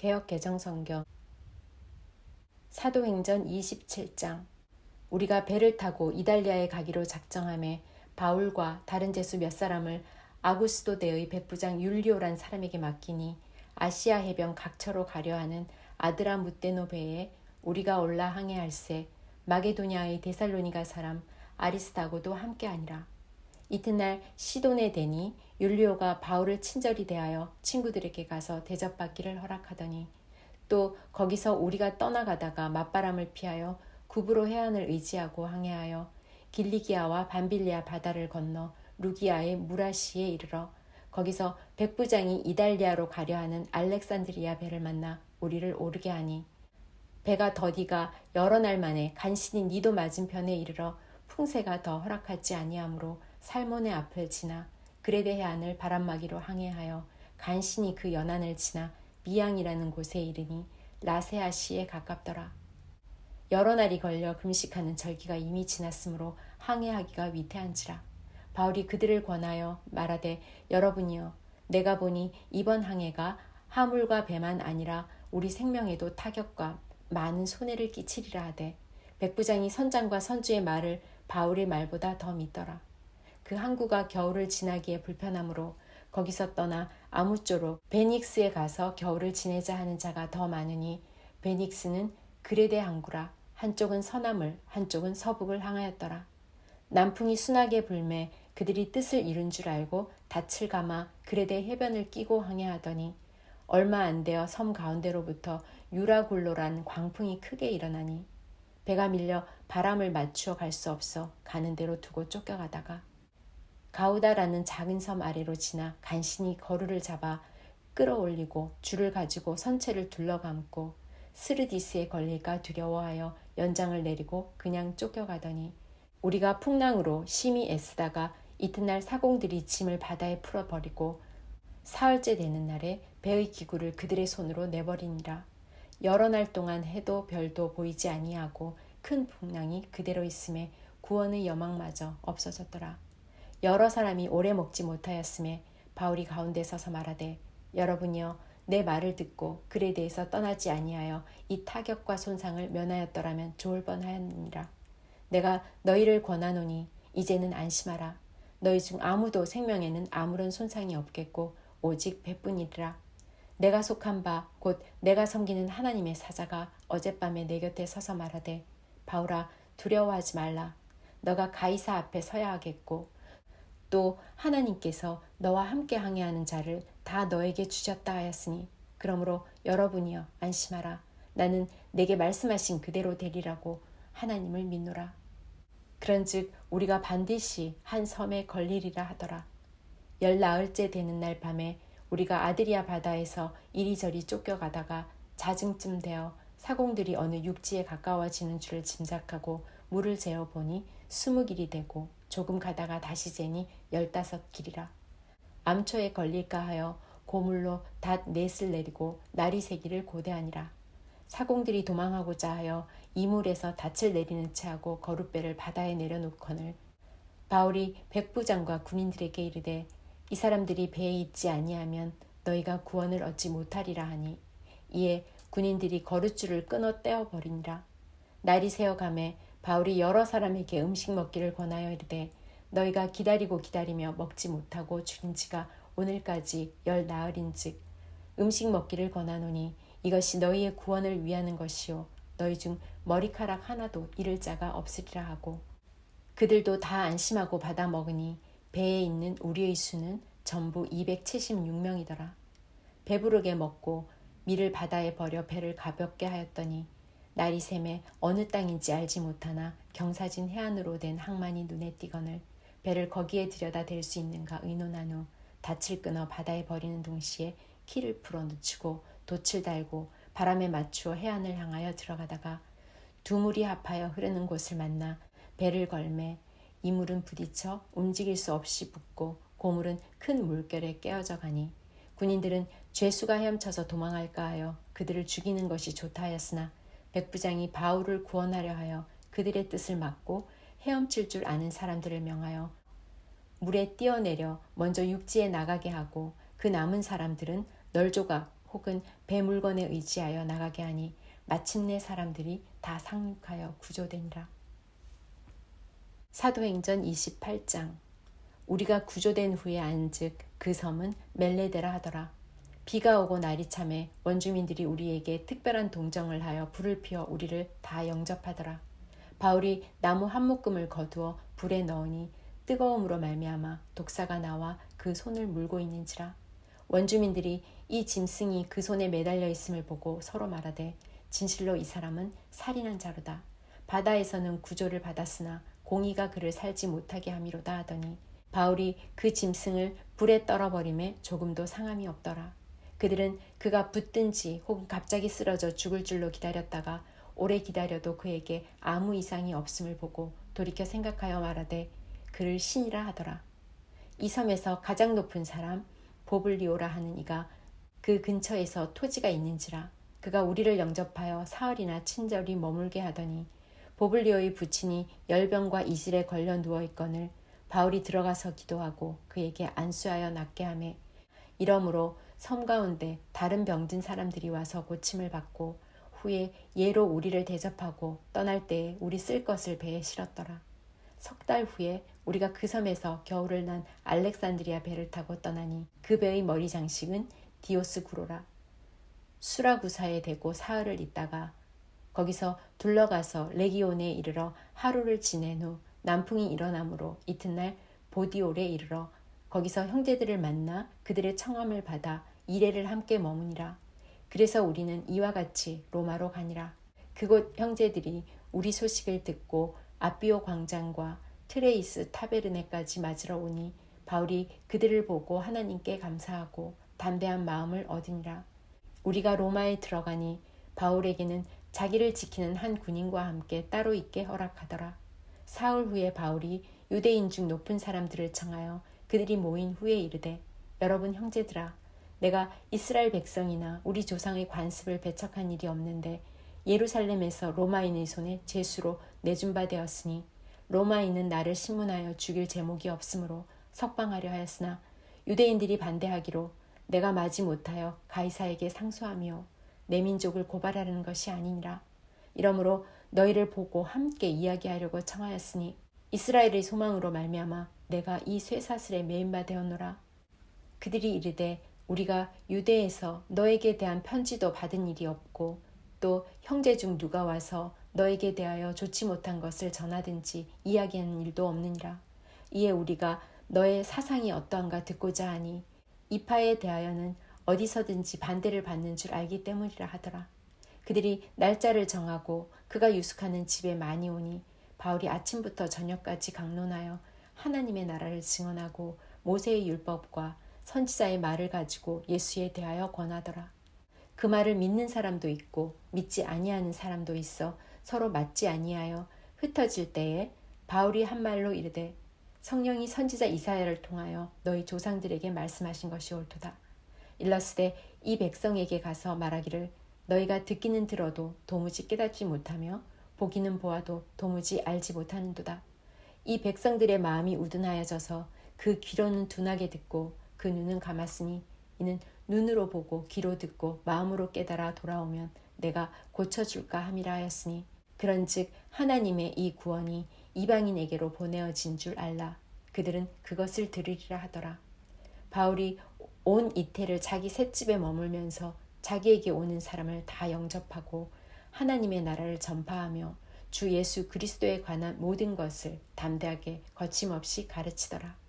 개역개정성경 사도행전 27장. 우리가 배를 타고 이달리아에 가기로 작정하매 바울과 다른 제수 몇 사람을 아구스도대의 백부장 율리오란 사람에게 맡기니 아시아 해변 각처로 가려 하는 아드라무떼노 배에 우리가 올라 항해할세 마게도냐의 데살로니가 사람 아리스다고도 함께하니라. 이튿날 시돈에 대니 율리오가 바울을 친절히 대하여 친구들에게 가서 대접받기를 허락하더니 또 거기서 우리가 떠나가다가 맞바람을 피하여 구브로 해안을 의지하고 항해하여 길리기아와 밤빌리아 바다를 건너 루기아의 무라시에 이르러 거기서 백부장이 이달리아로 가려 하는 알렉산드리아 배를 만나 우리를 오르게 하니 배가 더디가 여러 날 만에 간신히 니도 맞은편에 이르러 풍세가 더 허락하지 아니하므로 살몬의 앞을 지나 그레데 해안을 바람막이로 항해하여 간신히 그 연안을 지나 미양이라는 곳에 이르니 라세아시에 가깝더라. 여러 날이 걸려 금식하는 절기가 이미 지났으므로 항해하기가 위태한지라. 바울이 그들을 권하여 말하되 여러분이여 내가 보니 이번 항해가 하물과 배만 아니라 우리 생명에도 타격과 많은 손해를 끼치리라 하되 백부장이 선장과 선주의 말을 바울의 말보다 더 믿더라. 그 항구가 겨울을 지나기에 불편하므로 거기서 떠나 아무쪼록 베닉스에 가서 겨울을 지내자 하는 자가 더 많으니 베닉스는 그레데 항구라. 한쪽은 서남을 한쪽은 서북을 향하였더라. 남풍이 순하게 불매 그들이 뜻을 이룬 줄 알고 닻을 감아 그레데 해변을 끼고 항해하더니 얼마 안 되어 섬 가운데로부터 유라굴로란 광풍이 크게 일어나니 배가 밀려 바람을 맞추어 갈 수 없어 가는 대로 두고 쫓겨가다가 가우다라는 작은 섬 아래로 지나 간신히 거루를 잡아 끌어올리고 줄을 가지고 선체를 둘러감고 스르디스에 걸릴까 두려워하여 연장을 내리고 그냥 쫓겨가더니 우리가 풍랑으로 심히 애쓰다가 이튿날 사공들이 짐을 바다에 풀어버리고 사흘째 되는 날에 배의 기구를 그들의 손으로 내버리니라. 여러 날 동안 해도 별도 보이지 아니하고 큰 풍랑이 그대로 있음에 구원의 여망마저 없어졌더라. 여러 사람이 오래 먹지 못하였음에 바울이 가운데 서서 말하되 여러분이여 내 말을 듣고 글에 대해서 떠나지 아니하여 이 타격과 손상을 면하였더라면 좋을 뻔하였느니라. 내가 너희를 권하노니 이제는 안심하라. 너희 중 아무도 생명에는 아무런 손상이 없겠고 오직 배뿐이리라. 내가 속한 바 곧 내가 섬기는 하나님의 사자가 어젯밤에 내 곁에 서서 말하되 바울아 두려워하지 말라. 너가 가이사 앞에 서야 하겠고 또 하나님께서 너와 함께 항해하는 자를 다 너에게 주셨다 하였으니 그러므로 여러분이여 안심하라. 나는 내게 말씀하신 그대로 되리라고 하나님을 믿노라. 그런즉 우리가 반드시 한 섬에 걸리리라 하더라. 14일째 되는 날 밤에 우리가 아드리아 바다에서 이리저리 쫓겨가다가 자증쯤 되어 사공들이 어느 육지에 가까워지는 줄을 짐작하고 물을 재어보니 20길이 되고 조금 가다가 다시 재니 15길이라. 암초에 걸릴까 하여 고물로 닷 넷을 내리고 날이 새기를 고대하니라. 사공들이 도망하고자 하여 이물에서 닻을 내리는 채 하고 거룻배를 바다에 내려놓거늘 바울이 백부장과 군인들에게 이르되 이 사람들이 배에 있지 아니하면 너희가 구원을 얻지 못하리라 하니 이에 군인들이 거룻줄을 끊어 떼어버리니라. 날이 새어가매 바울이 여러 사람에게 음식 먹기를 권하여 이르되 너희가 기다리고 기다리며 먹지 못하고 줄인 지가 오늘까지 10나흘인즉 음식 먹기를 권하노니 이것이 너희의 구원을 위하는 것이요 너희 중 머리카락 하나도 잃을 자가 없으리라 하고 그들도 다 안심하고 받아 먹으니 배에 있는 우리의 수는 전부 276명이더라. 배부르게 먹고 밀을 바다에 버려 배를 가볍게 하였더니 날이 새매 어느 땅인지 알지 못하나 경사진 해안으로 된 항만이 눈에 띄거늘 배를 거기에 들여다 댈 수 있는가 의논한 후 닻을 끊어 바다에 버리는 동시에 키를 풀어 늦추고 돛을 달고 바람에 맞추어 해안을 향하여 들어가다가 두 물이 합하여 흐르는 곳을 만나 배를 걸매 이 물은 부딪혀 움직일 수 없이 붙고 고물은 큰 물결에 깨어져 가니 군인들은 죄수가 헤엄쳐서 도망할까 하여 그들을 죽이는 것이 좋다 하였으나 백부장이 바울을 구원하려 하여 그들의 뜻을 막고 헤엄칠 줄 아는 사람들을 명하여 물에 뛰어내려 먼저 육지에 나가게 하고 그 남은 사람들은 널조각 혹은 배 물건에 의지하여 나가게 하니 마침내 사람들이 다 상륙하여 구조되니라. 사도행전 28장. 우리가 구조된 후에 안즉 그 섬은 멜레데라 하더라. 비가 오고 날이 참에 원주민들이 우리에게 특별한 동정을 하여 불을 피워 우리를 다 영접하더라. 바울이 나무 한 묶음을 거두어 불에 넣으니 뜨거움으로 말미암아 독사가 나와 그 손을 물고 있는지라. 원주민들이 이 짐승이 그 손에 매달려 있음을 보고 서로 말하되 진실로 이 사람은 살인한 자로다. 바다에서는 구조를 받았으나 공의가 그를 살지 못하게 함이로다 하더니 바울이 그 짐승을 불에 떨어버림에 조금도 상함이 없더라. 그들은 그가 붙든지 혹은 갑자기 쓰러져 죽을 줄로 기다렸다가 오래 기다려도 그에게 아무 이상이 없음을 보고 돌이켜 생각하여 말하되 그를 신이라 하더라. 이 섬에서 가장 높은 사람 보블리오라 하는 이가 그 근처에서 토지가 있는지라. 그가 우리를 영접하여 사흘이나 친절히 머물게 하더니 보블리오의 부친이 열병과 이슬에 걸려 누워있거늘 바울이 들어가서 기도하고 그에게 안수하여 낫게 하매 이러므로 섬 가운데 다른 병든 사람들이 와서 고침을 받고 후에 예로 우리를 대접하고 떠날 때에 우리 쓸 것을 배에 실었더라. 석 달 후에 우리가 그 섬에서 겨울을 난 알렉산드리아 배를 타고 떠나니 그 배의 머리 장식은 디오스구로라. 수라구사에 대고 사흘을 있다가 거기서 둘러가서 레기온에 이르러 하루를 지낸 후 남풍이 일어나므로 이튿날 보디올에 이르러 거기서 형제들을 만나 그들의 청함을 받아 이레를 함께 머무니라. 그래서 우리는 이와 같이 로마로 가니라. 그곳 형제들이 우리 소식을 듣고 아비오 광장과 트레이스 타베르네까지 맞으러 오니 바울이 그들을 보고 하나님께 감사하고 담대한 마음을 얻으니라. 우리가 로마에 들어가니 바울에게는 자기를 지키는 한 군인과 함께 따로 있게 허락하더라. 사흘 후에 바울이 유대인 중 높은 사람들을 청하여 그들이 모인 후에 이르되 여러분 형제들아, 내가 이스라엘 백성이나 우리 조상의 관습을 배척한 일이 없는데 예루살렘에서 로마인의 손에 죄수로 내준 바 되었으니 로마인은 나를 신문하여 죽일 제목이 없으므로 석방하려 하였으나 유대인들이 반대하기로 내가 마지 못하여 가이사에게 상소하며 내 민족을 고발하려는 것이 아니니라. 이러므로 너희를 보고 함께 이야기하려고 청하였으니 이스라엘의 소망으로 말미암아 내가 이 쇠사슬에 매인 바 되었노라. 그들이 이르되 우리가 유대에서 너에게 대한 편지도 받은 일이 없고 또 형제 중 누가 와서 너에게 대하여 좋지 못한 것을 전하든지 이야기하는 일도 없느니라. 이에 우리가 너의 사상이 어떠한가 듣고자 하니 이파에 대하여는 어디서든지 반대를 받는 줄 알기 때문이라 하더라. 그들이 날짜를 정하고 그가 유숙하는 집에 많이 오니 바울이 아침부터 저녁까지 강론하여 하나님의 나라를 증언하고 모세의 율법과 선지자의 말을 가지고 예수에 대하여 권하더라. 그 말을 믿는 사람도 있고 믿지 아니하는 사람도 있어 서로 맞지 아니하여 흩어질 때에 바울이 한 말로 이르되 성령이 선지자 이사야를 통하여 너희 조상들에게 말씀하신 것이 옳도다. 일러스되 이 백성에게 가서 말하기를 너희가 듣기는 들어도 도무지 깨닫지 못하며 보기는 보아도 도무지 알지 못하는도다. 이 백성들의 마음이 우둔하여져서 그 귀로는 둔하게 듣고 그 눈은 감았으니 이는 눈으로 보고 귀로 듣고 마음으로 깨달아 돌아오면 내가 고쳐줄까 함이라 하였으니 그런즉 하나님의 이 구원이 이방인에게로 보내어진 줄 알라. 그들은 그것을 들으리라 하더라. 바울이 온 이태를 자기 셋집에 머물면서 자기에게 오는 사람을 다 영접하고 하나님의 나라를 전파하며 주 예수 그리스도에 관한 모든 것을 담대하게 거침없이 가르치더라.